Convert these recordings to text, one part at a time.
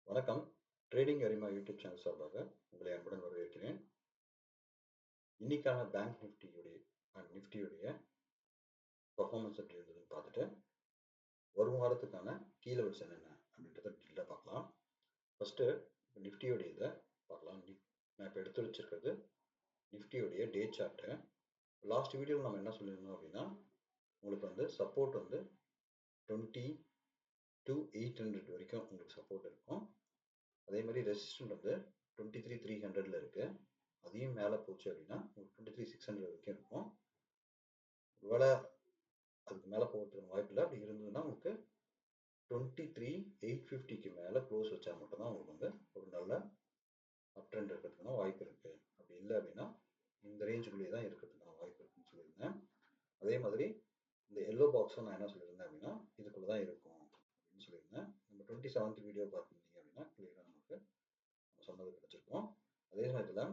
வணக்கம். ட்ரேடிங் அரிமா YouTube channel சார்பாக உங்களை அன்புடன் வரவேற்கிறேன். இன்னைக்கான பேங்க் நிஃப்டியுடைய பர்ஃபார்மன்ஸ் எப்படி இருந்ததுன்னு பார்த்துட்டு வரும் வாரத்துக்கான கீழே வரிசை என்னென்ன அப்படின்றத டீட்டெயிலாக பார்க்கலாம். ஃபர்ஸ்ட்டு நிஃப்டியோடைய இதை பார்க்கலாம். நான் இப்போ எடுத்து வச்சிருக்கிறது நிஃப்டியோடைய டே சார்ட்டு. லாஸ்ட் வீடியோவில் நம்ம என்ன சொல்லியிருந்தோம் அப்படின்னா உங்களுக்கு வந்து சப்போர்ட் வந்து 22,800 வரைக்கும் உங்களுக்கு சப்போர்ட் இருக்கும். அதே மாதிரி ரெசிஸ்டன்ட் வந்து 23,300 இருக்கு. அதையும் மேலே போச்சு அப்படின்னா 23,600 வரைக்கும் இருக்கும். ஒருவேளை அதுக்கு மேலே போகிறதுக்கு வாய்ப்பு இல்லை. அப்படி இருந்ததுன்னா உங்களுக்கு 23,850க்கு மேலே க்ளோஸ் வச்சா மட்டும்தான் உங்களுக்கு வந்து ஒரு நல்ல அப் ட்ரெண்ட் இருக்கிறதுக்கான வாய்ப்பு இருக்கு. அப்படி இல்லை அப்படின்னா இந்த ரேஞ்சுக்குள்ளேயே தான் இருக்கிறதுக்கான வாய்ப்பு இருக்குன்னு சொல்லியிருந்தேன். அதே மாதிரி இந்த எல்லோ பாக்ஸும் நான் என்ன சொல்லியிருந்தேன் அப்படின்னா இதுக்குள்ள தான் இருக்கும் அப்படின்னு சொல்லியிருந்தேன். நம்ம 27th வீடியோ பார்த்துருந்தீங்க அப்படின்னா கிளியராக நமக்கு சொன்னது கிடைச்சிருக்கும். அதே சமயத்தில்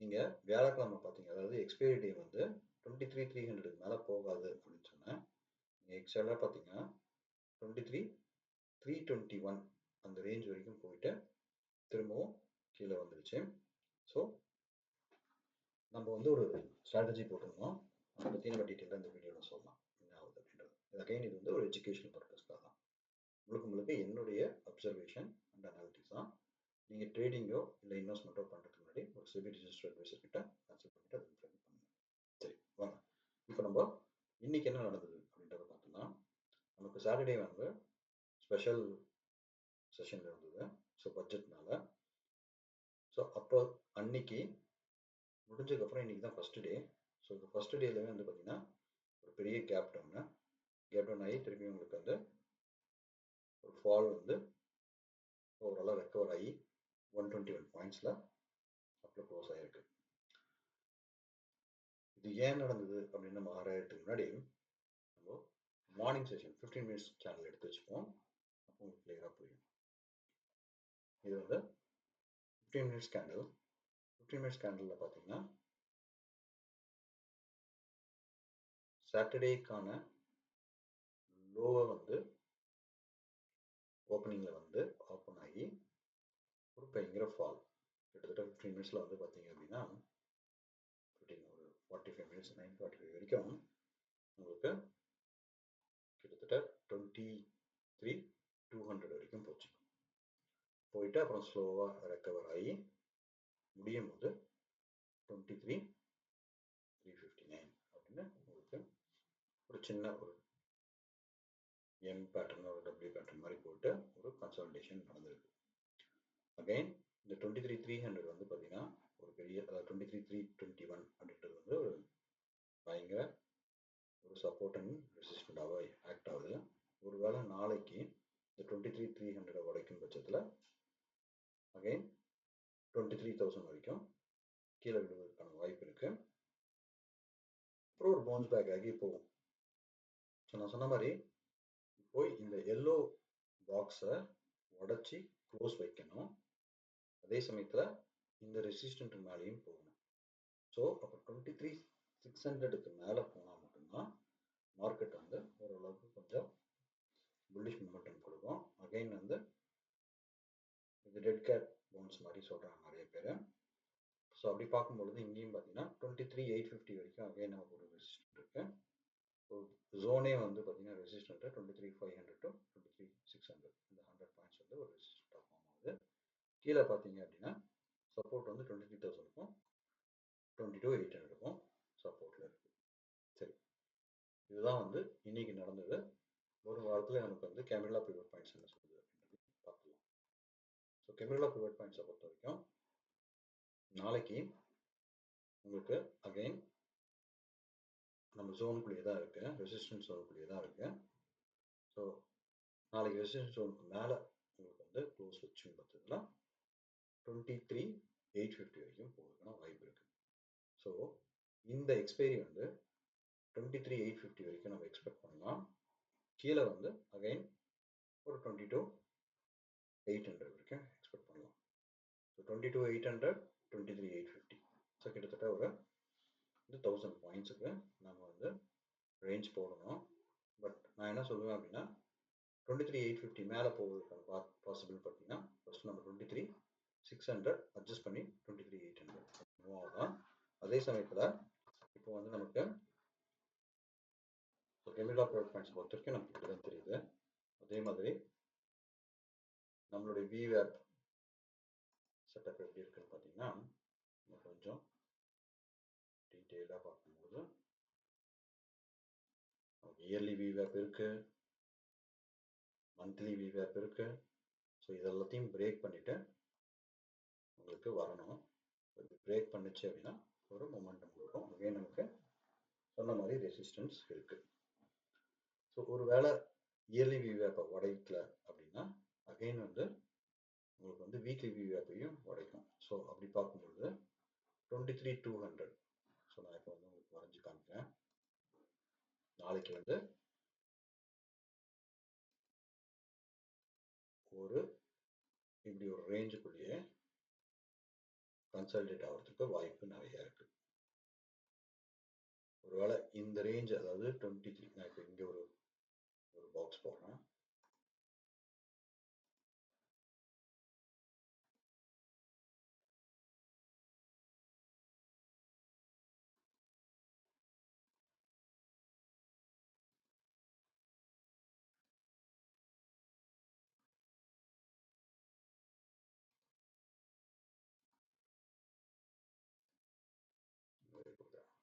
நீங்கள் வியாழக்கிழமை பார்த்தீங்க, அதாவது எக்ஸ்பைரி டே வந்து 23,300 மேலே போகாது அப்படின்னு சொன்னேன். நீங்கள் எக்ஸ்ட்ரா பார்த்தீங்கன்னா 23,321 அந்த ரேஞ்ச் வரைக்கும் போயிட்டு திரும்பவும் கீழே வந்துருச்சு. ஸோ நம்ம வந்து ஒரு ஸ்ட்ராட்டஜி போட்டிருந்தோம். அதை பற்றி நம்ம டீட்டெயிலாக இந்த வீடியோவில் சொல்லலாம் என்ன ஆகுது அப்படின்றது. அகைன் இது வந்து ஒரு எஜுகேஷனல் பர்பஸ்க்காக தான். முழுக்க என்னுடைய அப்சர்வேஷன் அண்ட் அனாலிட்டிக்ஸ் தான். நீங்கள் ட்ரேடிங்கோ இல்லை இன்வெஸ்ட்மெண்ட்டோ பண்ணுறதுக்கு முன்னாடி ஒரு செபி ரிஜிஸ்டர் அட்வைசர் கிட்ட கன்சல்ட் பண்ணிட்டு அதை இம்ப்ளிமெண்ட் பண்ணுங்க. சரி வாங்க, இப்போ நம்ம இன்னைக்கு என்ன நடந்தது அப்படின்றத பார்த்தோம்னா நமக்கு சாட்டர்டே வந்து ஸ்பெஷல் செஷன் இருந்தது. ஸோ பட்ஜெட்னால. ஸோ அப்போ அன்னைக்கு முடிஞ்சதுக்கப்புறம் இன்னைக்கு தான் ஃபர்ஸ்ட் டே. ஸோ இந்த ஃபர்ஸ்ட் டேலேயே வந்து பார்த்தீங்கன்னா ஒரு பெரிய கேப் டவுன் ஆகி திருப்பி உங்களுக்கு வந்து ஒரு ஃபால் வந்து ஓவராலாக ரெக்கவர் ஆகி 121 பாயிண்ட்ஸில் அப்பில் க்ளோஸ் ஆகிருக்கு. இது ஏன் நடந்தது அப்படின்னு நம்ம ஆராயறதுக்கு முன்னாடி நம்ம மார்னிங் செஷன் 15 மினிட்ஸ் சேனல் எடுத்து வச்சுப்போம். அப்போ உங்களுக்கு கிளியராக புரியும். இது வந்து 15 மினிட்ஸ் கேண்டில். 15 மினிட்ஸ் கேண்டிலில் பார்த்தீங்கன்னா சாட்டர்டேக்கான லோவை வந்து ஓப்பனிங்கில் வந்து ஓப்பன் ஆகி ஒரு பயங்கர ஃபால் கிட்டத்தட்ட 15 மினிட்ஸில் வந்து பார்த்தீங்க அப்படின்னா ஒரு 45 மினிட்ஸ் 9:45 வரைக்கும் உங்களுக்கு கிட்டத்தட்ட 23,200 வரைக்கும் போயிட்டு அப்புறம் ஸ்லோவாக ரெக்கவர் ஆகி முடியும் போது 23,359 அப்படின்னு உங்களுக்கு ஒரு சின்ன ஒரு எம் பேட்டர்ன் ஒரு டபிள்யூ பேட்டர்ன் மாதிரி போட்டு ஒரு கன்சாலிடேஷன் நடந்திருக்கு. அகைன் இந்த 23,300 வந்து பார்த்தீங்கன்னா ஒரு பெரிய, அதாவது 23,321 அப்படின்றது வந்து ஒரு பயங்கர ஒரு சப்போர்ட் அண்ட் ரெசிஸ்டண்டாக ஆக்ட் ஆகுது. ஒருவேளை நாளைக்கு இந்த 23,300 உடைக்கும் பட்சத்தில் அகைன் 23,000 வரைக்கும் கீழே விடுவதற்கான வாய்ப்பு இருக்கு. அப்புறம் ஒரு பவுன்ஸ் பேக் ஆகி போகும். ஸோ நான் சொன்ன மாதிரி போய் இந்த எல்லோ பாக்ஸை உடச்சி க்ளோஸ் வைக்கணும். அதே சமயத்தில் இந்த ரெசிஸ்டன்ட் மேலேயும் போகணும். ஸோ அப்போ 23,600க்கு மேலே போனால் மட்டும்தான் மார்க்கெட் வந்து ஓரளவுக்கு கொஞ்சம் புல்லிஷ் மூமெண்டம் கொடுக்கும். அகைன் வந்து இது டெட் கேட் பவுன்ஸ் மாதிரி சொல்கிறாங்க நிறைய பேர். ஸோ அப்படி பார்க்கும்பொழுது இங்கேயும் பார்த்தீங்கன்னா 23,850 வரைக்கும் அகைன் நமக்கு ஒரு ரெசிஸ்டன்ட் இருக்கு. ஜோனே வந்து பார்த்தீங்கன்னா ரெசிஸ்டன்ட் 23,500 to 23,600 இந்த 100 பாயிண்ட்ஸ் வந்து ஒரு ரெசிஸ்டன்ட்டாக ஃபார்ம் ஆகுது. கீழே பார்த்தீங்க அப்படின்னா சப்போர்ட் வந்து 23,000க்கும் 22,800க்கும் சப்போர்ட்டில் இருக்கு. சரி, இதுதான் வந்து இன்னைக்கு நடந்தது. ஒரு வாரத்தில் நமக்கு வந்து கேமிலா பிவட் பாயிண்ட்ஸ் என்ன சொல்லுது அப்படின்றது பார்க்கலாம். ஸோ கேமிலா பிவட் பாயிண்ட்ஸை பொறுத்த வரைக்கும் நாளைக்கு உங்களுக்கு அகைன் நம்ம ஜோனுக்குள்ளேயே தான் இருக்கு, ரெசிஸ்டன்ஸ் ஜோனுக்குள்ளேயே தான் இருக்கு. ஸோ நாளைக்கு ரெசிஸ்டன்ஸ் ஜோனுக்கு மேலே உங்களுக்கு வந்து க்ளோஸ் வச்சுன்னு பார்த்தீங்கன்னா 23,850 வரைக்கும் போகிறதுக்கான வாய்ப்பு இருக்கு. ஸோ இந்த எக்ஸ்பைரி வந்து 23,850 வரைக்கும் நம்ம எக்ஸ்பெக்ட் பண்ணலாம். கீழே வந்து அகைன் ஒரு 22,800 வரைக்கும் எக்ஸ்பெக்ட் பண்ணலாம். ஸோ 22,800 23,850 ஸோ கிட்டத்தட்ட ஒரு 1,000 பாயிண்ட்ஸுக்கு நம்ம வந்து ரேஞ்ச் போடணும். பட் நான் என்ன சொல்லுவேன் அப்படின்னா 23,850 மேலே போவதுக்கான பாசிபிள் பார்த்தீங்கன்னா ஃபர்ஸ்ட் நம்ம 23,600 அட்ஜஸ்ட் பண்ணி 23,800 மூவ் ஆகலாம். அதே சமயத்தில் இப்போ வந்து நமக்கு ரெகுலர் ப்ராடக்ட் பாயிண்ட்ஸ் பொறுத்த வரைக்கும் நமக்கு இப்படி தான் தெரியுது. அதே மாதிரி நம்மளுடைய VWAP செட்டப் எப்படி இருக்குன்னு பார்த்தீங்கன்னா கொஞ்சம் டீட்டெயிலாக பார்க்கும்போது இயர்லி VWAP இருக்கு, மந்த்லி VWAP இருக்கு. ஸோ இதெல்லாத்தையும் பிரேக் பண்ணிட்டு உங்களுக்கு வரணும். பிரேக் பண்ணுச்சு அப்படின்னா ஒரு மொமெண்டம் கொடுக்கும். அகைன் நமக்கு சொன்ன மாதிரி ரெசிஸ்டன்ஸ் இருக்கு. ஸோ ஒரு வேளை இயர்லி VWAP உடைக்கல அப்படின்னா அகைன் வந்து உங்களுக்கு வந்து வீக்லி VWAP-ஐயும் உடைக்கும். ஸோ அப்படி பார்க்கும்போது 23,200. ஸோ நான் இப்போ வந்து உங்களுக்கு வரைஞ்சி காமிக்கிறேன். நாளைக்கு வந்து ஒரு இப்படி ஒரு ரேஞ்சுக்குள்ளேயே கன்சாலிடேட் ஆகிறதுக்கு வாய்ப்பு நிறைய இருக்கு. ஒருவேளை இந்த ரேஞ்ச் அதாவது 23, நான் இப்போ இங்கே ஒரு பாக்ஸ் போடுறேன்.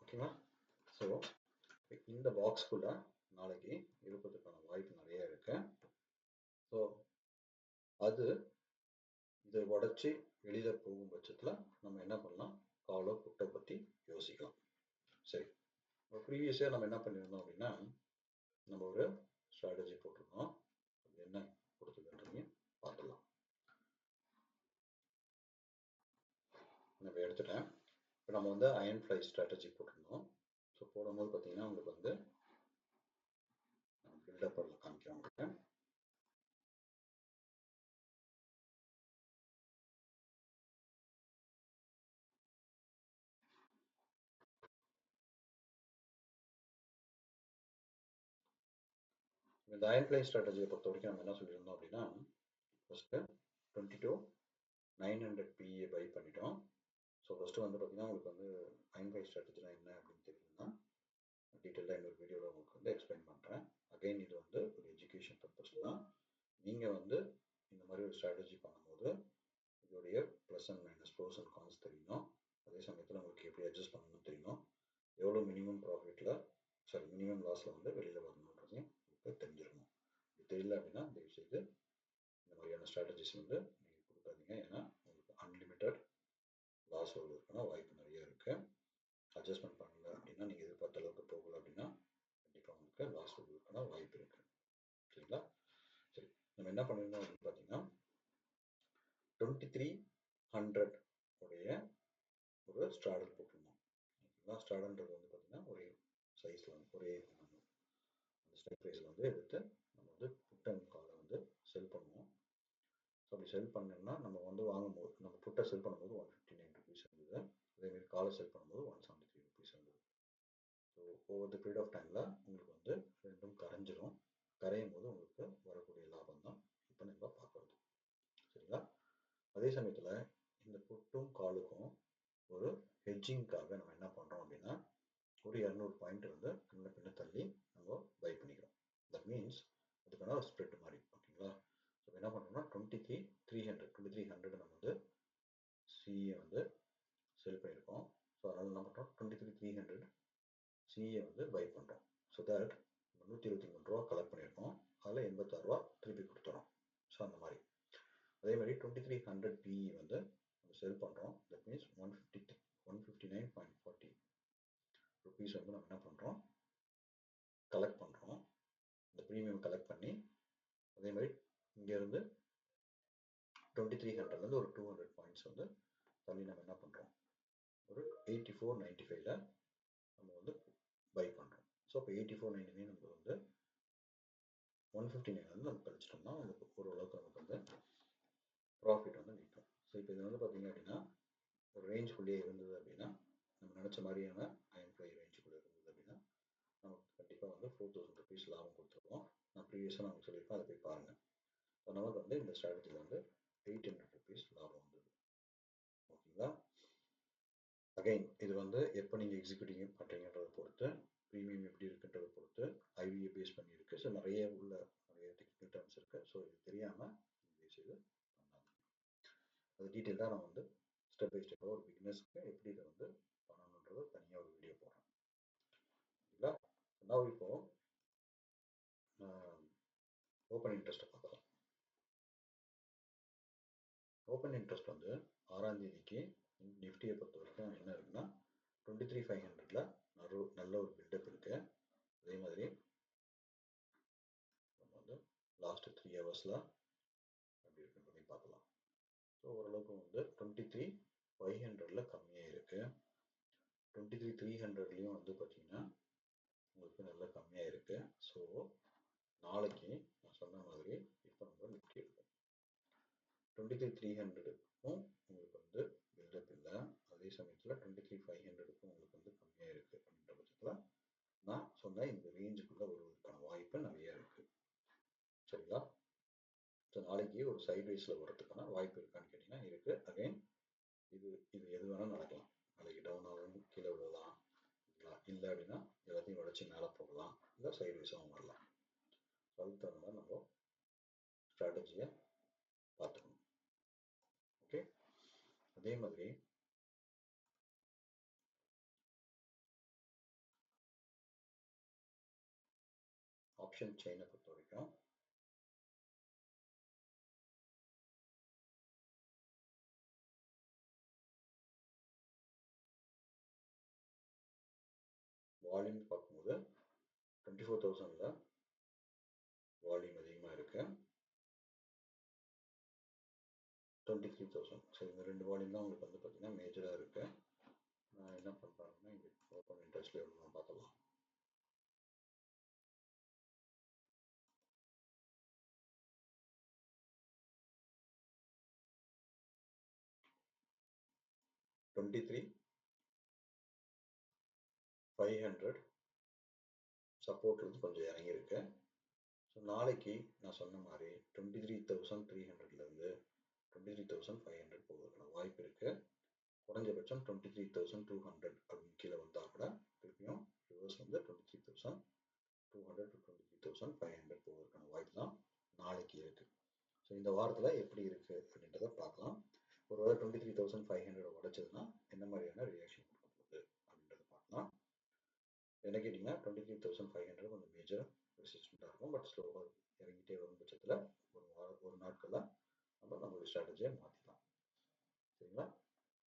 ஓகேங்களா? ஸோ இந்த பாக்ஸ்குள்ள நாளைக்கு இருப்பதற்கான வாய்ப்பு நிறைய இருக்கு. ஸோ அது இதை உடைச்சி வெளியில போகும் பட்சத்தில் நம்ம என்ன பண்ணலாம், காலோ புட்டை பற்றி யோசிக்கலாம். சரி, ப்ரீவியஸாக நம்ம என்ன பண்ணியிருந்தோம் அப்படின்னா நம்ம ஒரு ஸ்ட்ராட்டஜி போட்டிருந்தோம். அது என்ன கொடுத்துருக்குன்றதையும் பார்த்துடலாம். நான் எடுத்துட்டேன். இப்போ நம்ம வந்து அயன் ஃப்ளை ஸ்ட்ராட்டஜி போட்டிருந்தோம். ஸோ போடும்போது பார்த்தீங்கன்னா உங்களுக்கு வந்து பில்டப் காமிக்கிறேன் உங்களுக்கு. இந்த அயன் ஃப்ளை ஸ்ட்ராட்டஜியை பொறுத்த வரைக்கும் நம்ம என்ன சொல்லியிருந்தோம் அப்படின்னா ஃபர்ஸ்ட்டு 22,900 PE பை பண்ணிட்டோம். ஸோ ஃபர்ஸ்ட்டு வந்து பார்த்தீங்கன்னா உங்களுக்கு வந்து அயன் ஃப்ளை ஸ்ட்ராட்டஜினா என்ன அப்படின்னு தெரியுதுன்னா டீட்டெயிலாக இன்னொரு வீடியோவில் உங்களுக்கு வந்து எக்ஸ்பிளைன் பண்ணுறேன். அகைன் இது வந்து ஒரு எஜுகேஷன் பர்பஸ் தான். நீங்கள் வந்து இந்த மாதிரி ஒரு ஸ்ட்ராட்டஜி பண்ணும்போது இதோடைய plus and minus, pros and cons தெரியணும். அதே சமயத்தில் உங்களுக்கு எப்படி அட்ஜஸ்ட் பண்ணணும்னு தெரியணும். எவ்வளோ மினிமம் மினிமம் லாஸில் வந்து வெளியில் வரணுன்றதையும் உங்களுக்கு தெரிஞ்சிருக்கணும். இது தெரியல அப்படின்னா தயவுசெய்து இந்த மாதிரியான ஸ்ட்ராட்டஜிஸ் வந்து நீங்கள் கொடுக்காதீங்க. ஏன்னா உங்களுக்கு அன்லிமிட்டட் லாஸ் வருவதற்கான வாய்ப்பு நிறைய இருக்குது. அட்ஜஸ்ட்மெண்ட் பண்ணல அப்படின்னா நீங்கள் எதிர்பார்த்த அளவுக்கு போகல அப்படின்னா கண்டிப்பாக உங்களுக்கு லாஸ் வருவதற்கான வாய்ப்பு இருக்குது. சரிங்களா? சரி, நம்ம என்ன பண்ணியிருந்தோம் அப்படின்னு பார்த்தீங்கன்னா 2300 உடைய ஒரு ஸ்ட்ராடல் போட்டிருந்தோம். ஓகேங்களா? ஸ்ட்ராடல்ன்றது வந்து பார்த்தீங்கன்னா ஒரே சைஸில் வந்து ஒரே அந்த ஸ்ட்ரைக் ப்ரைஸில் வந்து எடுத்து நம்ம வந்து புட் அண்ட் காலை வந்து செல் பண்ணுவோம். ஸோ அப்படி செல் பண்ணோம்னா நம்ம வந்து வாங்கும்போது நம்ம புட்டை செல் பண்ணும்போது 159 ருபீஸ் இருந்தது. அதேமாதிரி காலை செல் பண்ணும்போது 173 ருபீஸ் இருந்தது. So over the period of டைமில் உங்களுக்கு வந்து ரெண்டும் கரைஞ்சிரும். கரையும் போது உங்களுக்கு வரக்கூடிய லாபம் தான் இப்போ நம்ம பார்க்குறது. சரிங்களா? அதே சமயத்தில் இந்த புட்டும் காலுக்கும் ஒரு ஹெட்ஜிங்காக நம்ம என்ன பண்ணுறோம் அப்படின்னா ஒரு 200 பாயிண்ட் வந்து முன்ன பின்ன தள்ளி நம்ம பை பண்ணிக்கிறோம். தட் மீன்ஸ் அதுக்கான ஒரு ஸ்ப்ரெட் மாதிரி. ஓகேங்களா? ஸோ என்ன பண்ணுறோம்னா 23,300 நம்ம வந்து சிஏ வந்து செல் பண்ணியிருக்கோம். ஸோ அதனால் என்ன பண்ணுறோம் 23,300 சிஏ வந்து பை பண்ணுறோம். ஸோ தட் 123 ரூபா கலெக்ட் பண்ணியிருக்கோம். அதில் 86 ரூபா திருப்பி கொடுத்துறோம். ஸோ அந்த மாதிரி அதே மாதிரி 2300 PE வந்து நம்ம செல் பண்ணுறோம். தட் மீன்ஸ் 159.40 ருபீஸ் வந்து நம்ம என்ன பண்ணுறோம் கலெக்ட் பண்ணுறோம். இந்த ப்ரீமியம் கலெக்ட் பண்ணி அதே மாதிரி இங்கேருந்து 2300லேருந்து ஒரு 200 பாயிண்ட்ஸ் வந்து தள்ளி நம்ம என்ன பண்ணுறோம் ஒரு 84.95ல நம்ம வந்து பை பண்ணுறோம். ஸோ இப்போ 84.99 நம்ம வந்து 159 வந்து நம்ம கழிச்சிட்டோம்னா நமக்கு ஓரளவுக்கு நமக்கு வந்து ப்ராஃபிட் வந்து நிற்கும். ஸோ இப்போ இது வந்து பார்த்தீங்க அப்படின்னா ஒரு ரேஞ்சுக்குள்ளேயே இருந்தது அப்படின்னா நம்ம நினச்ச மாதிரியான அயன் ஃப்ளை ரேஞ்சுக்குள்ளே இருந்தது அப்படின்னா நமக்கு கண்டிப்பாக வந்து 4,000 ருபீஸ் லாபம் கொடுத்துருவோம். நான் ப்ரீவியஸாக நமக்கு சொல்லியிருப்பேன், அதை போய் பாருங்கள். நமக்கு வந்து இந்த ஸ்ட்ராட்டஜியில் வந்து 800 ருபீஸ் லாபம் வந்தது. ஓகேங்களா? அகைன் இது வந்து எப்போ நீங்கள் எக்ஸிக்யூட்டிவ் பண்ணுறீங்கன்றதை பொறுத்து, ப்ரீமியம் எப்படி இருக்குன்றதை பொறுத்து, ஐவியை பேஸ் பண்ணியிருக்கு. ஸோ நிறைய டெக்னிக்கல் டேர்ம்ஸ் இருக்குது. ஸோ இது தெரியாமல் இது பண்ணாங்க. அது டீட்டெயிலாக நான் வந்து ஸ்டெப் பை ஸ்டெப்பாக ஒரு பிகினர்ஸ்க்கு எப்படி இதை வந்து பண்ணணுன்றதை தனியாக ஒரு வீடியோ போடுறேன். ஓகேங்களா? நான் இப்போ ஓப்பன் இன்ட்ரெஸ்ட்டை பார்க்கலாம். ஓப்பன் இன்ட்ரெஸ்ட் வந்து 6ஆம் தேதிக்கு நிஃப்டியை பொறுத்த வரைக்கும் என்ன இருக்குன்னா 23,500ல நல்ல ஒரு பில்டப் இருக்கு. அதே மாதிரி நம்ம வந்து லாஸ்ட் 3 ஹவர்ஸில் அப்படி இருக்குன்றதையும் பார்க்கலாம். ஸோ ஓரளவுக்கு வந்து 23,500ல கம்மியாக இருக்கு. 23,300லையும் வந்து பார்த்தீங்கன்னா உங்களுக்கு நல்லா கம்மியாக இருக்கு. ஸோ நாளைக்கு நான் சொன்ன மாதிரி இப்போ நம்ம நிஃப்டி இருக்கும் 23,300க்கும் உங்களுக்கு வந்து பில்டப் இல்லை. அதே சமயத்தில் 23,500க்கும் உங்களுக்கு வந்து கம்மியாக இருக்கு. அப்படின்ற பட்சத்தில் நான் சொன்ன இந்த ரேஞ்சுக்குள்ள வருவதற்கான வாய்ப்பு நிறைய இருக்கு. சரிங்களா? ஸோ நாளைக்கு ஒரு சைட்வேஸில் வரதுக்கான வாய்ப்பு இருக்கான்னு கேட்டிங்கன்னா இருக்கு. அகைன் இது எது வேணால் நடக்கலாம். நாளைக்கு டவுன் ஆகும், கீழே விழலாம், இல்லை அப்படின்னா எல்லாத்தையும் உடச்சி மேலே போகலாம், இல்லை சைட்வேஸாகவும் வரலாம். அதுக்கு தகுந்த மாதிரி நம்ம ஸ்ட்ராட்டஜியை பார்த்துக்கணும். ஓகே, அதே மாதிரி ஆப்ஷன் செயினை பொறுத்த வரைக்கும் வால்யூம் பார்க்கும்போது 24,000ல் வால்யூம் அதிகமாக இருக்கு. 23,000. ஸோ இந்த ரெண்டு வால்யூம் தான் உங்களுக்கு வந்து பார்த்தீங்கன்னா மேஜராக இருக்கு. நான் என்ன பண்ணுறேன்னா இங்கே ஓப்பன் இன்ட்ரெஸ்ட் லெவல் நம்ம பார்க்கலாம். $23,500 சப்போர்ட் வந்து கொஞ்சம் இறங்கியிருக்கு. ஸோ நாளைக்கு நான் சொன்ன மாதிரி 23,300லேருந்து 23,500 போவதற்கான வாய்ப்பு இருக்கு. குறைஞ்சபட்சம் 23,200 அப்படின்னு கீழே வந்தால் கூட திருப்பியும் ரிவர்ஸ் வந்து 23,200 to 23,500 போவதற்கான வாய்ப்பு தான் நாளைக்கு இருக்கு. ஸோ இந்த வாரத்தில் எப்படி இருக்கு அப்படின்றத பார்க்கலாம். ஒருவேளை 23,500 உடைச்சதுன்னா என்ன மாதிரியான ரியாக்ஷன் கொடுக்க போகுது அப்படின்றத பார்க்கலாம். என்ன கேட்டிங்கன்னா 23,500 கொஞ்சம் மேஜர் ரெசிஸ்டண்ட்டாக இருக்கும். பட் ஸ்லோவாக இறங்கிட்டே வரும் பட்சத்தில் ஒரு நாட்களில் நம்மளுடைய ஸ்ட்ராட்டஜியை மாற்றிக்கலாம். சரிங்களா?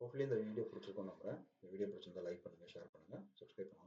ஹோப்ஃபுல்லி இந்த வீடியோ பிடிச்சிருக்கோம் நம்புறேன். இந்த வீடியோ பிடிச்சிருந்தா லைக் பண்ணுங்கள், ஷேர் பண்ணுங்கள், சப்ஸ்கிரைப் பண்ணுங்கள்.